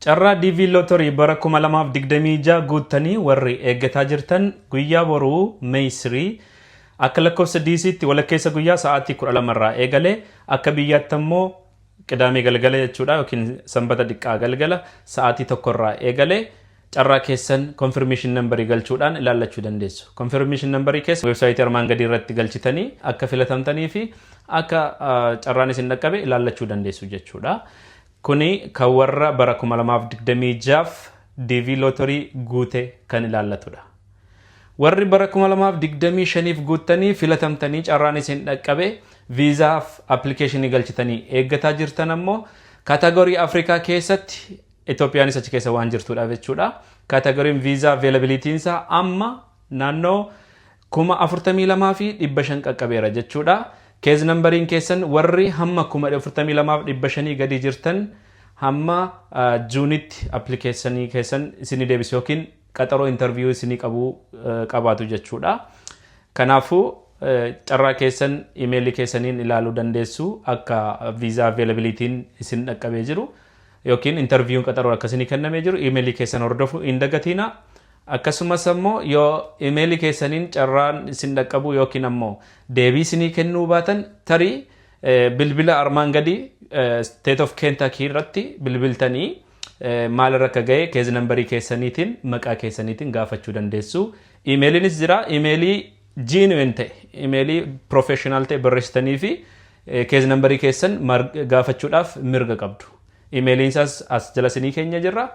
Carraa DV Lottery bara 2026 guuttanii warri eeggataa jirtan guyyaa boruu Meeysirii akka lakkoofsa DC'tti walakkeessa guyyaa sa'aatii 12 irraa eegalee akka biyyaatti immoo qidaamee galgala jechuudha yookiin sanbata diqqaa galgala sa'aatii 1 irraa eegalee carraa keessan confirmation number galchuudhaan ilaallachuu dandeessu. Confirmation number keessa website armaan gadii irratti galchitanii akka filatamtanii fi akka carraan isin dhaqqabe ilaallachuu dandeessu jechuudha. Kuni kan warra bara 2026 DV Lottery guute kan ilaallatudha. Warri bara 2025 guuttanii filatamtanii carraan isin dhaqqabe viizaaf appilikeeshinii galchitanii eeggataa jirtan ammoo kaatagoorii Afrikaa keessatti Itoophiyaanis achi keessa waan jirtuudha jechuudha. Kaatagoriin viizaa availability isaa amma naannoo 42,500 qaqqabeera jechuudha. Keez nambariin keessan warri hamma 42,500 gadi jirtan hamma juunitti appilikeeshinii keessan isin deebisu yookiin qaxaroo interview isin qabaatu jechuudha. Kanaafuu carraa keessan emailii keessaniin ilaaluu dandeessu akka viizaa availability isin dhaqqabee jiru yookiin interview qaxaroo akkasini kennamee jiru emailii keessan hordofu hin dagatina. Akkasumas ammoo yoo emailii keessaniin carraan isin dhaqqabu yookiin ammoo deebii isinii kennuu baatan tarii bilbila armaan gadi State of Kentucky irratti bilbiltanii maal irra akka ga'e keez nambarii keessaniitiin maqaa keessaniitiin gaafachuu dandeessu. Emailiinis jira. Emailii genuine ta'e emailii professional ta'e barreessitanii fi keez nambarii keessan gaafachuudhaaf mirga qabdu. Emailiin isaas as jala isinii keenya jirra.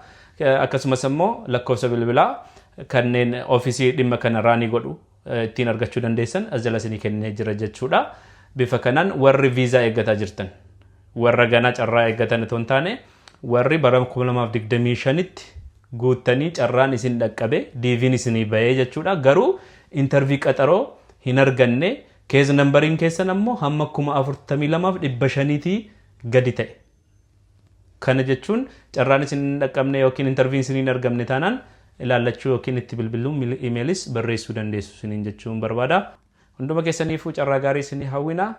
Akkasumas ammoo lakkoofsa bilbilaa kanneen ofiisii dhimma kana raanii godhu ittiin argachuu dandeessan as jala isinii kennee jira jechuudha. Bifa kanaan warri viizaa eeggataa jirtan warra ganaa carraa eeggatan otoo hin taane warri bara 2025tti guuttanii carraan isin dhaqqabe DV'n isinii bahee jechuudha. Garuu intervii qaxaroo hin arganne keez nambariin keessan ammoo hamma 42,500 gadi ta'e. Kana jechuun carraan isin dhaqqabne yookiin interviin isin hin argamne taanaan ilaallachuu yookiin itti bilbiluun emailiis barreessuu dandeessu isiniin jechuun barbaada. Hunduma keessaniifuu carraa gaarii isinii hawwina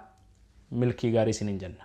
milkii gaarii isiniin jenna.